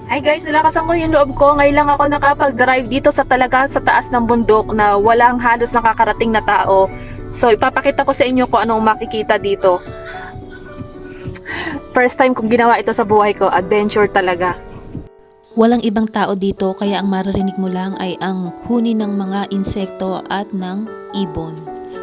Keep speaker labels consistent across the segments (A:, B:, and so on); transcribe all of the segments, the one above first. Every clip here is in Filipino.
A: Ay guys, nilakasan ko yung loob ko. Ngayon lang ako nakapag-drive dito sa talaga sa taas ng bundok na walang halos nakakarating na tao. So ipapakita ko sa inyo kung anong makikita dito. First time kong ginawa ito sa buhay ko. Adventure talaga.
B: Walang ibang tao dito kaya ang maririnig mo lang ay ang huni ng mga insekto at ng ibon.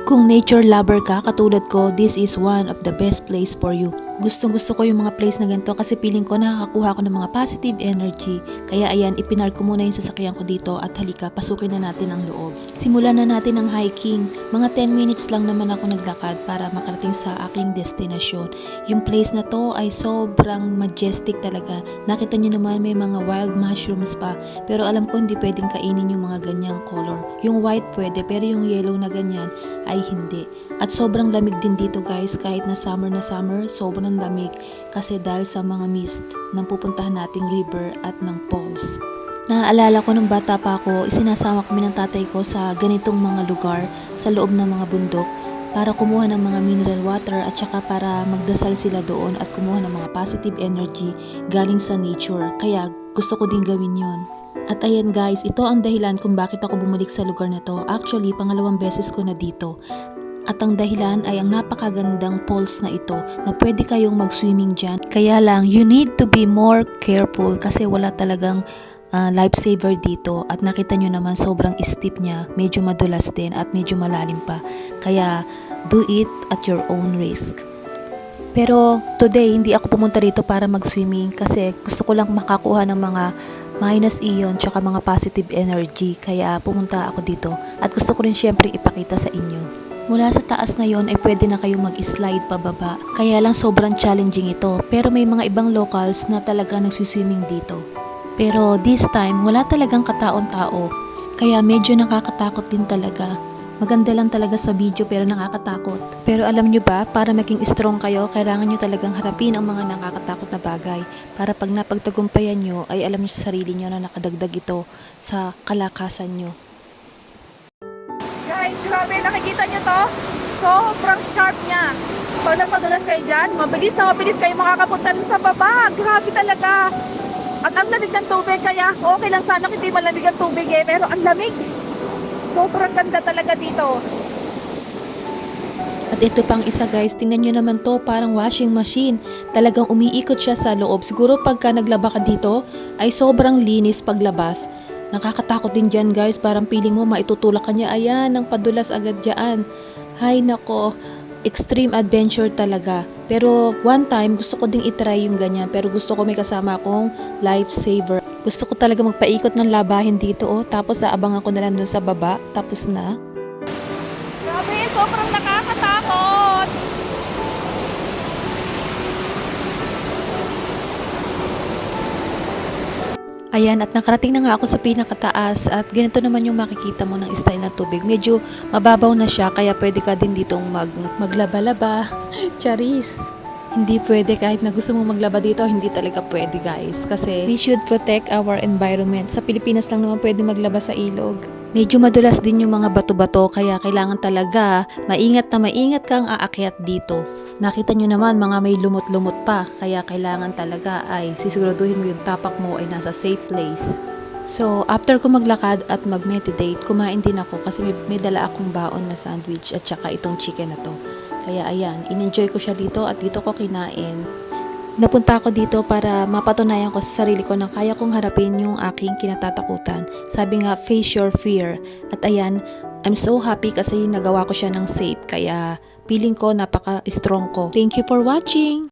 B: Kung nature lover ka katulad ko, this is one of the best place for you. Gustong gusto ko yung mga place na ganito kasi feeling ko nakakakuha ko ng mga positive energy. Kaya ayan, ipinark ko muna yung sasakyan ko dito at halika, pasukin na natin ang loob. Simulan na natin ang hiking. Mga 10 minutes lang naman ako naglakad para makarating sa aking destinasyon. Yung place na to ay sobrang majestic talaga. Nakita nyo naman may mga wild mushrooms pa. Pero alam ko hindi pwedeng kainin yung mga ganyang color. Yung white pwede pero yung yellow na ganyan ay hindi. At sobrang lamig din dito guys, kahit na summer, sobrang lamig kasi dahil sa mga mist ng pupuntahan nating river at ng falls. Naaalala ko nung bata pa ako, isinasama kami ng tatay ko sa ganitong mga lugar sa loob ng mga bundok para kumuha ng mga mineral water at saka para magdasal sila doon at kumuha ng mga positive energy galing sa nature. Kaya gusto ko din gawin yon. At ayan guys, ito ang dahilan kung bakit ako bumalik sa lugar na to. Actually, pangalawang beses ko na dito. At ang dahilan ay ang napakagandang falls na ito na pwede kayong mag-swimming dyan. Kaya lang, you need to be more careful kasi wala talagang lifesaver dito. At nakita nyo naman sobrang steep niya, medyo madulas din at medyo malalim pa. Kaya do it at your own risk. Pero today, hindi ako pumunta rito para mag-swimming kasi gusto ko lang makakuha ng mga minus ion tsaka mga positive energy. Kaya pumunta ako dito at gusto ko rin syempre ipakita sa inyo. Mula sa taas na yon ay pwede na kayong mag-slide pababa. Kaya lang sobrang challenging ito. Pero may mga ibang locals na talaga nagsuswimming dito. Pero this time, wala talagang kataon-tao. Kaya medyo nakakatakot din talaga. Maganda lang talaga sa video pero nakakatakot. Pero alam nyo ba, para maging strong kayo, kailangan nyo talagang harapin ang mga nakakatakot na bagay. Para pag napagtagumpayan nyo, ay alam nyo sa sarili nyo na nakadagdag ito sa kalakasan nyo.
A: Guys, grabe, nakikita nyo to? Sobrang sharp niya. Pag nagpadulas kayo dyan, mabilis na mabilis kayo makakapunta rin sa baba. Grabe talaga. At ang lamig ng tubig, kaya okay lang sana kung hindi malamig ang tubig eh. Pero ang lamig. Sobrang ganda talaga dito.
B: At ito pang isa guys, tingnan nyo naman to, parang washing machine. Talagang umiikot siya sa loob. Siguro pagka naglaba ka dito, ay sobrang linis paglabas. Nakakatakot din dyan guys, parang feeling mo maitutulak ka niya. Ayan, ang padulas agad dyan. Hay nako, extreme adventure talaga. Pero one time, gusto ko ding itry yung ganyan. Pero gusto ko may kasama akong lifesaver. Gusto ko talaga magpaikot ng labahin dito oh. Tapos aabangan ko na lang dun sa baba. Tapos na.
A: Grabe, sobrang nakakatakot.
B: Ayan, at nakarating na nga ako sa pinakataas at ganito naman yung makikita mo ng style ng tubig. Medyo mababaw na siya kaya pwede ka din ditong maglaba-laba. Charis! Hindi pwede kahit na gusto mong maglaba dito, hindi talaga pwede guys. Kasi we should protect our environment. Sa Pilipinas lang naman pwede maglaba sa ilog. Medyo madulas din yung mga bato-bato kaya kailangan talaga maingat kang aakyat dito. Nakita nyo naman mga may lumot-lumot pa kaya kailangan talaga ay sisiguraduhin mo yung tapak mo ay nasa safe place. So after ko maglakad at mag-meditate, kumain din ako kasi may dala akong baon na sandwich at saka itong chicken na to. Kaya ayan, in-enjoy ko siya dito at dito ko kinain. Napunta ako dito para mapatunayan ko sa sarili ko na kaya kong harapin yung aking kinatatakutan. Sabi nga, face your fear. At ayan, I'm so happy kasi nagawa ko siya ng safe. Kaya feeling ko napaka-strong ko. Thank you for watching!